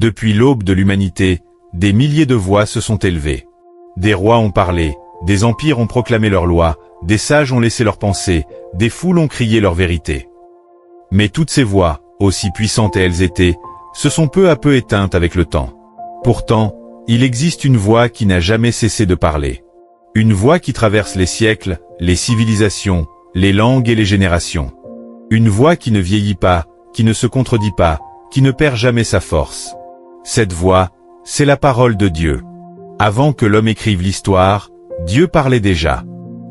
Depuis l'aube de l'humanité, des milliers de voix se sont élevées. Des rois ont parlé, des empires ont proclamé leurs lois, des sages ont laissé leurs pensées, des foules ont crié leur vérité. Mais toutes ces voix, aussi puissantes elles étaient, se sont peu à peu éteintes avec le temps. Pourtant, il existe une voix qui n'a jamais cessé de parler. Une voix qui traverse les siècles, les civilisations, les langues et les générations. Une voix qui ne vieillit pas, qui ne se contredit pas, qui ne perd jamais sa force. Cette voix, c'est la parole de Dieu. Avant que l'homme écrive l'histoire, Dieu parlait déjà.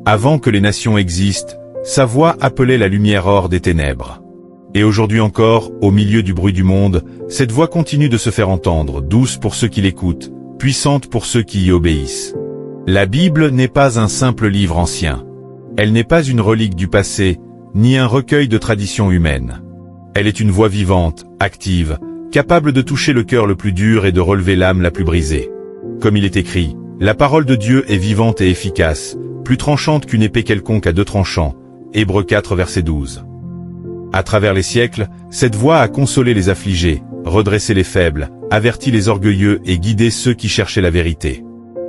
Avant que les nations existent, sa voix appelait la lumière hors des ténèbres. Et aujourd'hui encore, au milieu du bruit du monde, cette voix continue de se faire entendre, douce pour ceux qui l'écoutent, puissante pour ceux qui y obéissent. La Bible n'est pas un simple livre ancien. Elle n'est pas une relique du passé, ni un recueil de traditions humaines. Elle est une voix vivante, active, capable de toucher le cœur le plus dur et de relever l'âme la plus brisée. Comme il est écrit, la parole de Dieu est vivante et efficace, plus tranchante qu'une épée quelconque à deux tranchants. Hébreux 4 verset 12. À travers les siècles, cette voix a consolé les affligés, redressé les faibles, averti les orgueilleux et guidé ceux qui cherchaient la vérité.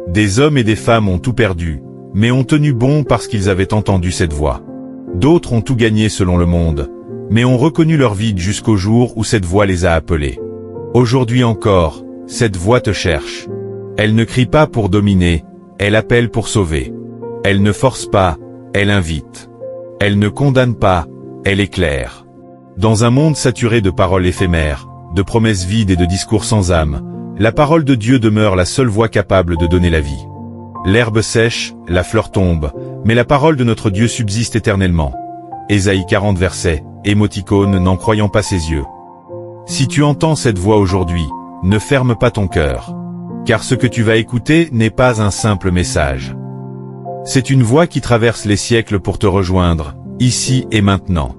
Des hommes et des femmes ont tout perdu, mais ont tenu bon parce qu'ils avaient entendu cette voix. D'autres ont tout gagné selon le monde, mais ont reconnu leur vide jusqu'au jour où cette voix les a appelés. Aujourd'hui encore, cette voix te cherche. Elle ne crie pas pour dominer, elle appelle pour sauver. Elle ne force pas, elle invite. Elle ne condamne pas, elle éclaire. Dans un monde saturé de paroles éphémères, de promesses vides et de discours sans âme, la parole de Dieu demeure la seule voix capable de donner la vie. L'herbe sèche, la fleur tombe, mais la parole de notre Dieu subsiste éternellement. Ésaïe 40 versets, émoticône n'en croyant pas ses yeux. Si tu entends cette voix aujourd'hui, ne ferme pas ton cœur. Car ce que tu vas écouter n'est pas un simple message. C'est une voix qui traverse les siècles pour te rejoindre, ici et maintenant.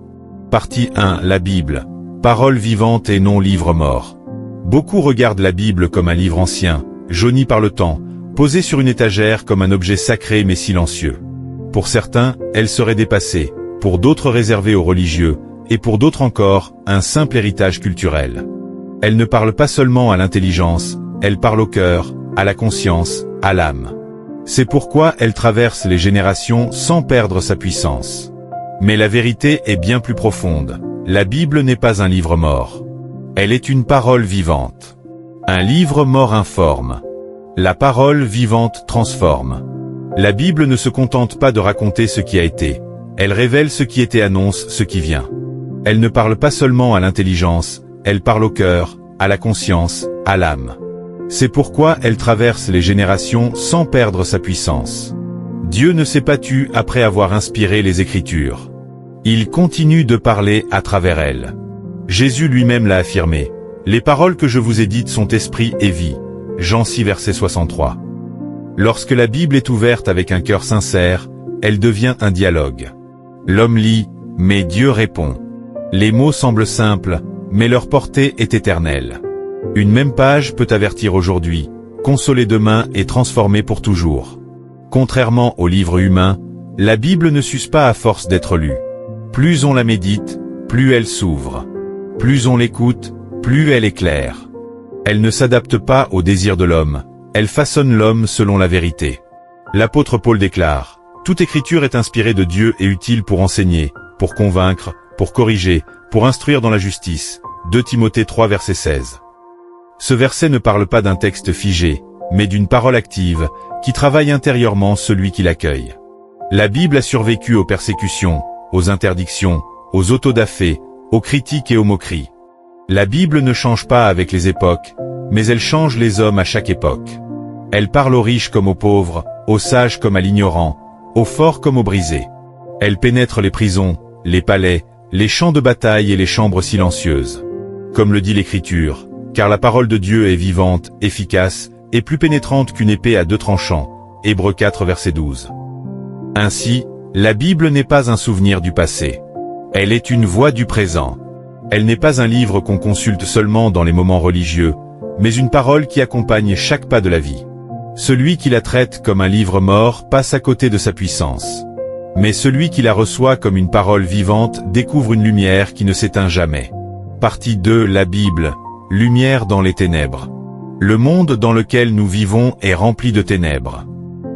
Partie 1, la Bible. Parole vivante et non livre mort. Beaucoup regardent la Bible comme un livre ancien, jauni par le temps, posé sur une étagère comme un objet sacré mais silencieux. Pour certains, elle serait dépassée, pour d'autres réservée aux religieux, et pour d'autres encore, un simple héritage culturel. Elle ne parle pas seulement à l'intelligence, elle parle au cœur, à la conscience, à l'âme. C'est pourquoi elle traverse les générations sans perdre sa puissance. Mais la vérité est bien plus profonde. La Bible n'est pas un livre mort. Elle est une parole vivante. Un livre mort informe. La parole vivante transforme. La Bible ne se contente pas de raconter ce qui a été. Elle révèle ce qui était, annonce ce qui vient. Elle ne parle pas seulement à l'intelligence, elle parle au cœur, à la conscience, à l'âme. C'est pourquoi elle traverse les générations sans perdre sa puissance. Dieu ne s'est pas tu après avoir inspiré les Écritures. Il continue de parler à travers elles. Jésus lui-même l'a affirmé. Les paroles que je vous ai dites sont esprit et vie. Jean 6 verset 63. Lorsque la Bible est ouverte avec un cœur sincère, elle devient un dialogue. L'homme lit, mais Dieu répond. Les mots semblent simples, mais leur portée est éternelle. Une même page peut avertir aujourd'hui, consoler demain et transformer pour toujours. Contrairement au livre humain, la Bible ne s'use pas à force d'être lue. Plus on la médite, plus elle s'ouvre. Plus on l'écoute, plus elle éclaire. Elle ne s'adapte pas aux désirs de l'homme, elle façonne l'homme selon la vérité. L'apôtre Paul déclare, « Toute écriture est inspirée de Dieu et utile pour enseigner, pour convaincre, pour corriger, pour instruire dans la justice. » 2 Timothée 3 verset 16. Ce verset ne parle pas d'un texte figé, mais d'une parole active, qui travaille intérieurement celui qui l'accueille. La Bible a survécu aux persécutions, aux interdictions, aux autodafés, aux critiques et aux moqueries. La Bible ne change pas avec les époques, mais elle change les hommes à chaque époque. Elle parle aux riches comme aux pauvres, aux sages comme à l'ignorant, aux forts comme aux brisés. Elle pénètre les prisons, les palais, les champs de bataille et les chambres silencieuses. Comme le dit l'Écriture, car la parole de Dieu est vivante, efficace, et plus pénétrante qu'une épée à deux tranchants. Hébreux 4 verset 12. Ainsi, la Bible n'est pas un souvenir du passé. Elle est une voix du présent. Elle n'est pas un livre qu'on consulte seulement dans les moments religieux, mais une parole qui accompagne chaque pas de la vie. Celui qui la traite comme un livre mort passe à côté de sa puissance. Mais celui qui la reçoit comme une parole vivante découvre une lumière qui ne s'éteint jamais. Partie 2, la Bible, lumière dans les ténèbres. Le monde dans lequel nous vivons est rempli de ténèbres.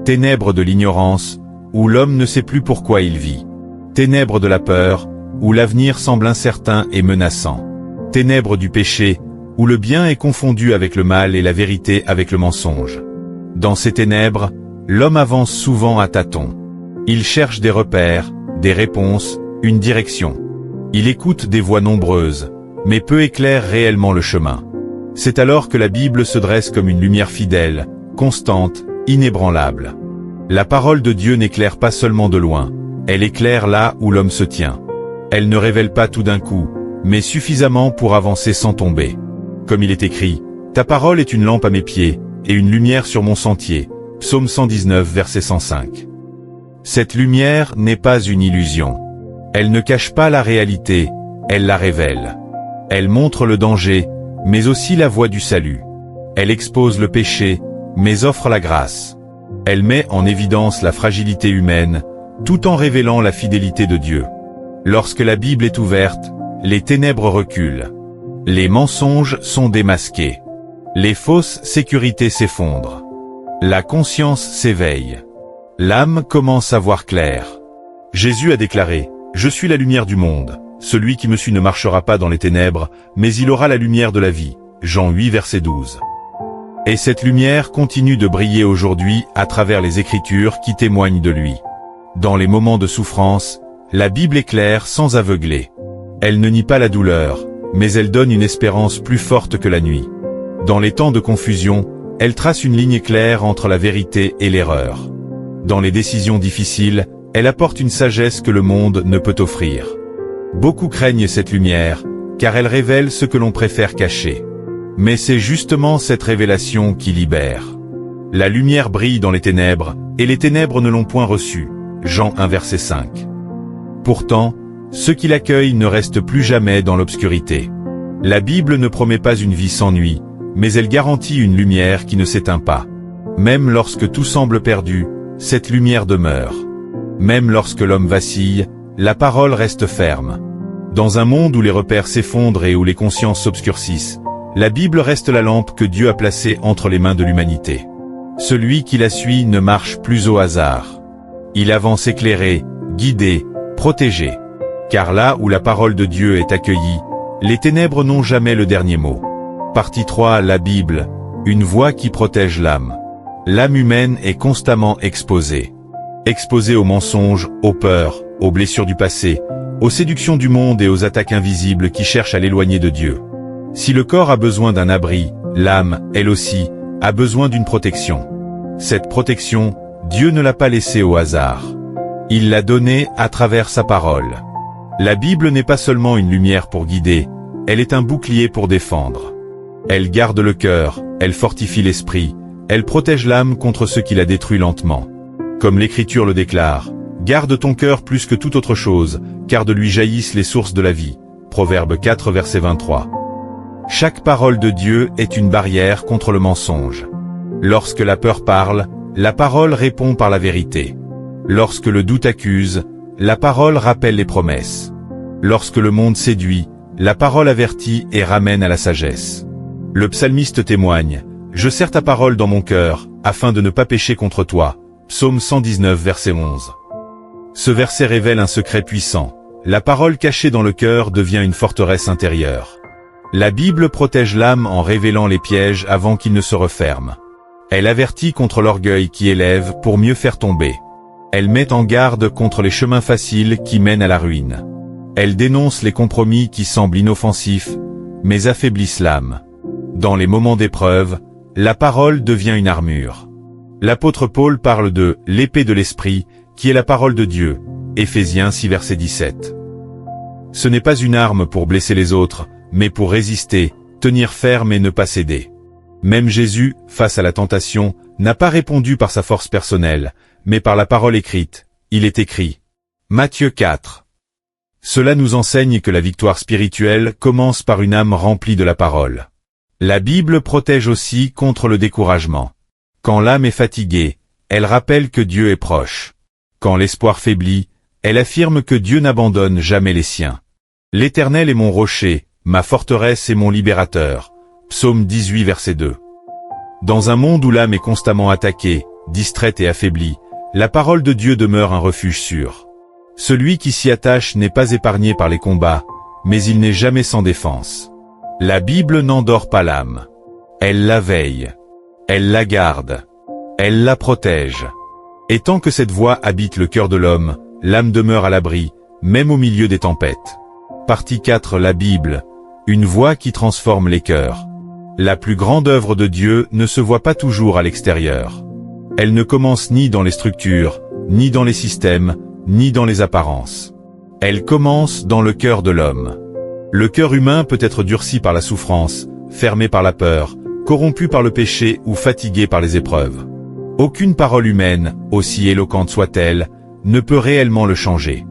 Ténèbres de l'ignorance, où l'homme ne sait plus pourquoi il vit. Ténèbres de la peur, où l'avenir semble incertain et menaçant. Ténèbres du péché, où le bien est confondu avec le mal et la vérité avec le mensonge. Dans ces ténèbres, l'homme avance souvent à tâtons. Il cherche des repères, des réponses, une direction. Il écoute des voix nombreuses, mais peu éclaire réellement le chemin. C'est alors que la Bible se dresse comme une lumière fidèle, constante, inébranlable. La parole de Dieu n'éclaire pas seulement de loin, elle éclaire là où l'homme se tient. Elle ne révèle pas tout d'un coup, mais suffisamment pour avancer sans tomber. Comme il est écrit, « Ta parole est une lampe à mes pieds, et une lumière sur mon sentier » Psaume 119, verset 105. Cette lumière n'est pas une illusion. Elle ne cache pas la réalité, elle la révèle. Elle montre le danger, mais aussi la voie du salut. Elle expose le péché, mais offre la grâce. Elle met en évidence la fragilité humaine, tout en révélant la fidélité de Dieu. Lorsque la Bible est ouverte, les ténèbres reculent. Les mensonges sont démasqués. Les fausses sécurités s'effondrent. La conscience s'éveille. L'âme commence à voir clair. Jésus a déclaré, « Je suis la lumière du monde. Celui qui me suit ne marchera pas dans les ténèbres, mais il aura la lumière de la vie. » Jean 8, verset 12. Et cette lumière continue de briller aujourd'hui à travers les Écritures qui témoignent de lui. Dans les moments de souffrance, la Bible éclaire sans aveugler. Elle ne nie pas la douleur, mais elle donne une espérance plus forte que la nuit. Dans les temps de confusion, elle trace une ligne claire entre la vérité et l'erreur. Dans les décisions difficiles, elle apporte une sagesse que le monde ne peut offrir. Beaucoup craignent cette lumière, car elle révèle ce que l'on préfère cacher. Mais c'est justement cette révélation qui libère. La lumière brille dans les ténèbres, et les ténèbres ne l'ont point reçue. Jean 1, verset 5. Pourtant, ceux qui l'accueillent ne restent plus jamais dans l'obscurité. La Bible ne promet pas une vie sans nuit, mais elle garantit une lumière qui ne s'éteint pas. Même lorsque tout semble perdu, cette lumière demeure. Même lorsque l'homme vacille, la parole reste ferme. Dans un monde où les repères s'effondrent et où les consciences s'obscurcissent, la Bible reste la lampe que Dieu a placée entre les mains de l'humanité. Celui qui la suit ne marche plus au hasard. Il avance éclairé, guidé, protégé. Car là où la parole de Dieu est accueillie, les ténèbres n'ont jamais le dernier mot. Partie 3, la Bible, une voix qui protège l'âme. L'âme humaine est constamment exposée. Exposée aux mensonges, aux peurs, aux blessures du passé, aux séductions du monde et aux attaques invisibles qui cherchent à l'éloigner de Dieu. Si le corps a besoin d'un abri, l'âme, elle aussi, a besoin d'une protection. Cette protection, Dieu ne l'a pas laissée au hasard. Il l'a donnée à travers sa parole. La Bible n'est pas seulement une lumière pour guider, elle est un bouclier pour défendre. Elle garde le cœur, elle fortifie l'esprit, elle protège l'âme contre ce qui la détruit lentement. Comme l'Écriture le déclare, « Garde ton cœur plus que toute autre chose, car de lui jaillissent les sources de la vie. » Proverbe 4, verset 23. Chaque parole de Dieu est une barrière contre le mensonge. Lorsque la peur parle, la parole répond par la vérité. Lorsque le doute accuse, la parole rappelle les promesses. Lorsque le monde séduit, la parole avertit et ramène à la sagesse. Le psalmiste témoigne, « Je serre ta parole dans mon cœur, afin de ne pas pécher contre toi. » Psaume 119, verset 11. Ce verset révèle un secret puissant. La parole cachée dans le cœur devient une forteresse intérieure. La Bible protège l'âme en révélant les pièges avant qu'ils ne se referment. Elle avertit contre l'orgueil qui élève pour mieux faire tomber. Elle met en garde contre les chemins faciles qui mènent à la ruine. Elle dénonce les compromis qui semblent inoffensifs, mais affaiblissent l'âme. Dans les moments d'épreuve, la parole devient une armure. L'apôtre Paul parle de « l'épée de l'esprit » qui est la parole de Dieu, Éphésiens 6 verset 17. Ce n'est pas une arme pour blesser les autres, mais pour résister, tenir ferme et ne pas céder. Même Jésus, face à la tentation, n'a pas répondu par sa force personnelle, mais par la parole écrite. Il est écrit. Matthieu 4. Cela nous enseigne que la victoire spirituelle commence par une âme remplie de la parole. La Bible protège aussi contre le découragement. Quand l'âme est fatiguée, elle rappelle que Dieu est proche. Quand l'espoir faiblit, elle affirme que Dieu n'abandonne jamais les siens. L'Éternel est mon rocher, ma forteresse et mon libérateur. Psaume 18 verset 2. Dans un monde où l'âme est constamment attaquée, distraite et affaiblie, la parole de Dieu demeure un refuge sûr. Celui qui s'y attache n'est pas épargné par les combats, mais il n'est jamais sans défense. La Bible n'endort pas l'âme. Elle la veille. Elle la garde. Elle la protège. Et tant que cette voix habite le cœur de l'homme, l'âme demeure à l'abri, même au milieu des tempêtes. Partie 4. La Bible, une voix qui transforme les cœurs. La plus grande œuvre de Dieu ne se voit pas toujours à l'extérieur. Elle ne commence ni dans les structures, ni dans les systèmes, ni dans les apparences. Elle commence dans le cœur de l'homme. Le cœur humain peut être durci par la souffrance, fermé par la peur, corrompu par le péché ou fatigué par les épreuves. Aucune parole humaine, aussi éloquente soit-elle, ne peut réellement le changer.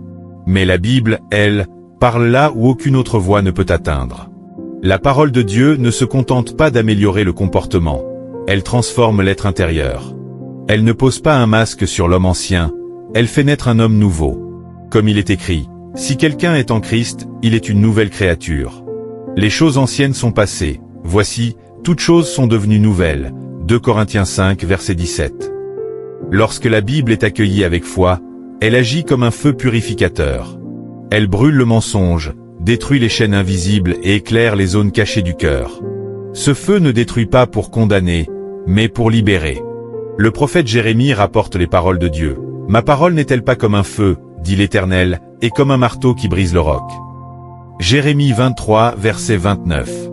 Mais la Bible, elle, parle là où aucune autre voix ne peut atteindre. La parole de Dieu ne se contente pas d'améliorer le comportement, elle transforme l'être intérieur. Elle ne pose pas un masque sur l'homme ancien, elle fait naître un homme nouveau. Comme il est écrit, si quelqu'un est en Christ, il est une nouvelle créature. Les choses anciennes sont passées, voici, toutes choses sont devenues nouvelles. 2 Corinthiens 5 verset 17. Lorsque la Bible est accueillie avec foi, elle agit comme un feu purificateur. Elle brûle le mensonge, détruit les chaînes invisibles et éclaire les zones cachées du cœur. Ce feu ne détruit pas pour condamner, mais pour libérer. Le prophète Jérémie rapporte les paroles de Dieu. « Ma parole n'est-elle pas comme un feu, dit l'Éternel, et comme un marteau qui brise le roc ?» Jérémie 23 verset 29.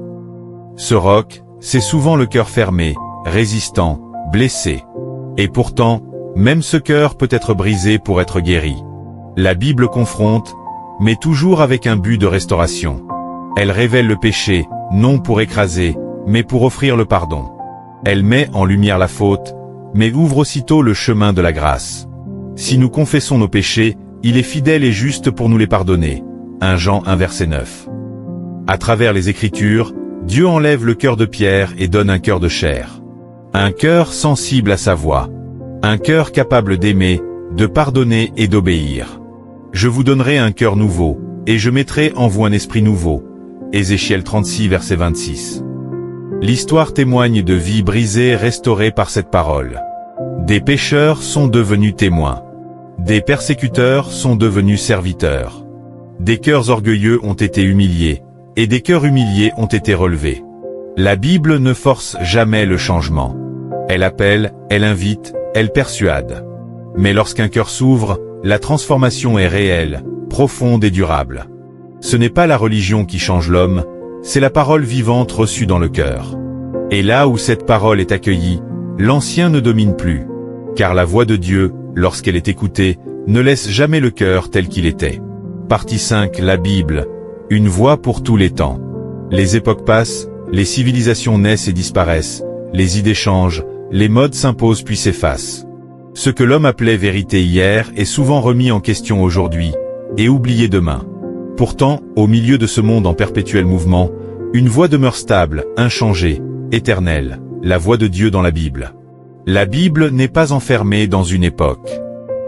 Ce roc, c'est souvent le cœur fermé, résistant, blessé. Et pourtant, même ce cœur peut être brisé pour être guéri. La Bible confronte, mais toujours avec un but de restauration. Elle révèle le péché, non pour écraser, mais pour offrir le pardon. Elle met en lumière la faute, mais ouvre aussitôt le chemin de la grâce. Si nous confessons nos péchés, il est fidèle et juste pour nous les pardonner. 1 Jean 1 verset 9. À travers les Écritures, Dieu enlève le cœur de pierre et donne un cœur de chair. Un cœur sensible à sa voix. Un cœur capable d'aimer, de pardonner et d'obéir. Je vous donnerai un cœur nouveau, et je mettrai en vous un esprit nouveau. Ézéchiel 36 verset 26. L'histoire témoigne de vies brisées restaurées par cette parole. Des pécheurs sont devenus témoins. Des persécuteurs sont devenus serviteurs. Des cœurs orgueilleux ont été humiliés, et des cœurs humiliés ont été relevés. La Bible ne force jamais le changement. Elle appelle, elle invite, elle persuade. Mais lorsqu'un cœur s'ouvre, la transformation est réelle, profonde et durable. Ce n'est pas la religion qui change l'homme, c'est la parole vivante reçue dans le cœur. Et là où cette parole est accueillie, l'ancien ne domine plus. Car la voix de Dieu, lorsqu'elle est écoutée, ne laisse jamais le cœur tel qu'il était. Partie 5. La Bible, une voix pour tous les temps. Les époques passent, les civilisations naissent et disparaissent, les idées changent, les modes s'imposent puis s'effacent. Ce que l'homme appelait vérité hier est souvent remis en question aujourd'hui, et oublié demain. Pourtant, au milieu de ce monde en perpétuel mouvement, une voix demeure stable, inchangée, éternelle, la voix de Dieu dans la Bible. La Bible n'est pas enfermée dans une époque.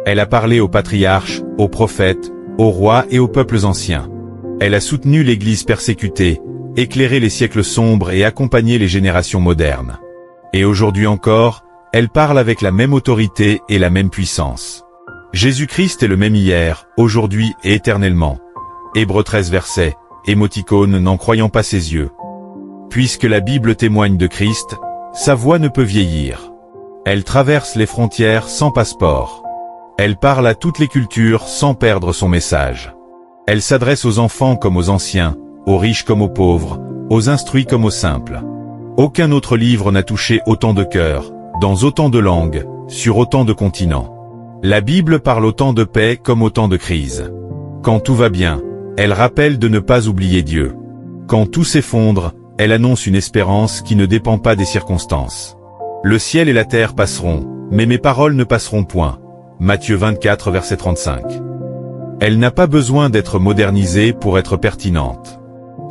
Elle a parlé aux patriarches, aux prophètes, aux rois et aux peuples anciens. Elle a soutenu l'Église persécutée, éclairé les siècles sombres et accompagné les générations modernes. Et aujourd'hui encore, elle parle avec la même autorité et la même puissance. Jésus-Christ est le même hier, aujourd'hui et éternellement. Hébreux 13 versets, émoticône n'en croyant pas ses yeux. Puisque la Bible témoigne de Christ, sa voix ne peut vieillir. Elle traverse les frontières sans passeport. Elle parle à toutes les cultures sans perdre son message. Elle s'adresse aux enfants comme aux anciens, aux riches comme aux pauvres, aux instruits comme aux simples. Aucun autre livre n'a touché autant de cœurs, dans autant de langues, sur autant de continents. La Bible parle autant de paix comme autant de crises. Quand tout va bien, elle rappelle de ne pas oublier Dieu. Quand tout s'effondre, elle annonce une espérance qui ne dépend pas des circonstances. Le ciel et la terre passeront, mais mes paroles ne passeront point. Matthieu 24 verset 35. Elle n'a pas besoin d'être modernisée pour être pertinente.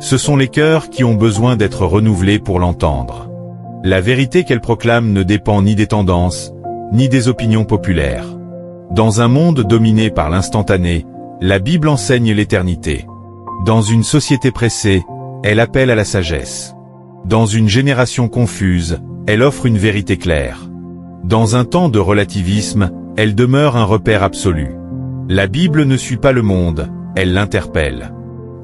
Ce sont les cœurs qui ont besoin d'être renouvelés pour l'entendre. La vérité qu'elle proclame ne dépend ni des tendances, ni des opinions populaires. Dans un monde dominé par l'instantané, la Bible enseigne l'éternité. Dans une société pressée, elle appelle à la sagesse. Dans une génération confuse, elle offre une vérité claire. Dans un temps de relativisme, elle demeure un repère absolu. La Bible ne suit pas le monde, elle l'interpelle.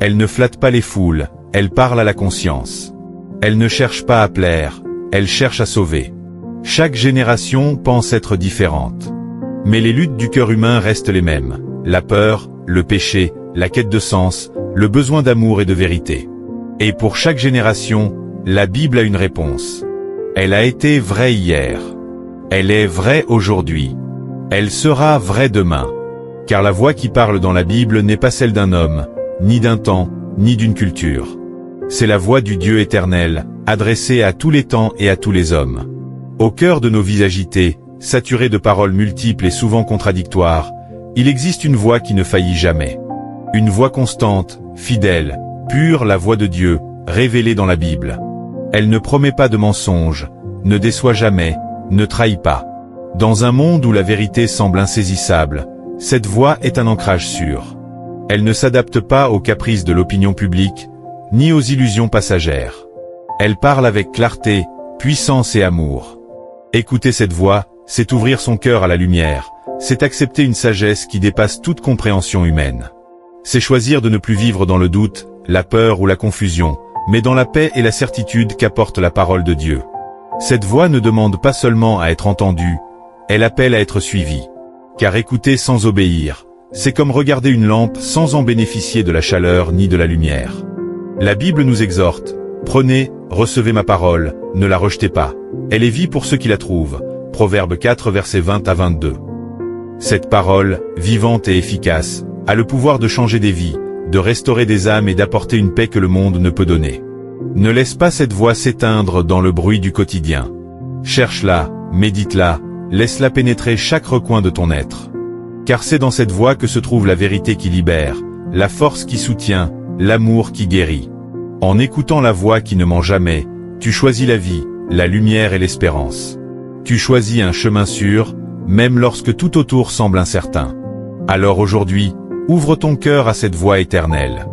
Elle ne flatte pas les foules, elle parle à la conscience. Elle ne cherche pas à plaire, elle cherche à sauver. Chaque génération pense être différente. Mais les luttes du cœur humain restent les mêmes. La peur, le péché, la quête de sens, le besoin d'amour et de vérité. Et pour chaque génération, la Bible a une réponse. Elle a été vraie hier. Elle est vraie aujourd'hui. Elle sera vraie demain. Car la voix qui parle dans la Bible n'est pas celle d'un homme, ni d'un temps, ni d'une culture. C'est la voix du Dieu éternel, adressée à tous les temps et à tous les hommes. Au cœur de nos vies agitées, saturées de paroles multiples et souvent contradictoires, il existe une voix qui ne faillit jamais. Une voix constante, fidèle, pure, la voix de Dieu, révélée dans la Bible. Elle ne promet pas de mensonges, ne déçoit jamais, ne trahit pas. Dans un monde où la vérité semble insaisissable, cette voix est un ancrage sûr. Elle ne s'adapte pas aux caprices de l'opinion publique, ni aux illusions passagères. Elle parle avec clarté, puissance et amour. Écouter cette voix, c'est ouvrir son cœur à la lumière, c'est accepter une sagesse qui dépasse toute compréhension humaine. C'est choisir de ne plus vivre dans le doute, la peur ou la confusion, mais dans la paix et la certitude qu'apporte la parole de Dieu. Cette voix ne demande pas seulement à être entendue, elle appelle à être suivie. Car écouter sans obéir, c'est comme regarder une lampe sans en bénéficier de la chaleur ni de la lumière. La Bible nous exhorte, prenez, recevez ma parole, ne la rejetez pas. Elle est vie pour ceux qui la trouvent. Proverbe 4 versets 20 à 22. Cette parole, vivante et efficace, a le pouvoir de changer des vies, de restaurer des âmes et d'apporter une paix que le monde ne peut donner. Ne laisse pas cette voix s'éteindre dans le bruit du quotidien. Cherche-la, médite-la, laisse-la pénétrer chaque recoin de ton être. Car c'est dans cette voix que se trouve la vérité qui libère, la force qui soutient, l'amour qui guérit. En écoutant la voix qui ne ment jamais, tu choisis la vie, la lumière et l'espérance. Tu choisis un chemin sûr, même lorsque tout autour semble incertain. Alors aujourd'hui, ouvre ton cœur à cette voix éternelle.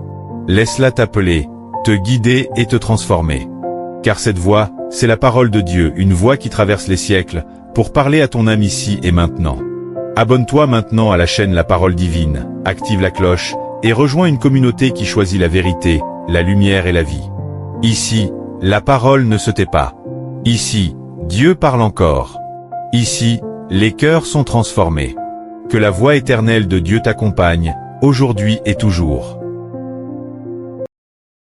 Laisse-la t'appeler, te guider et te transformer. Car cette voix, c'est la parole de Dieu, une voix qui traverse les siècles, pour parler à ton âme ici et maintenant. Abonne-toi maintenant à la chaîne La Parole Divine, active la cloche, et rejoins une communauté qui choisit la vérité, la lumière et la vie. Ici, la parole ne se tait pas. Ici, Dieu parle encore. Ici, les cœurs sont transformés. Que la voix éternelle de Dieu t'accompagne, aujourd'hui et toujours.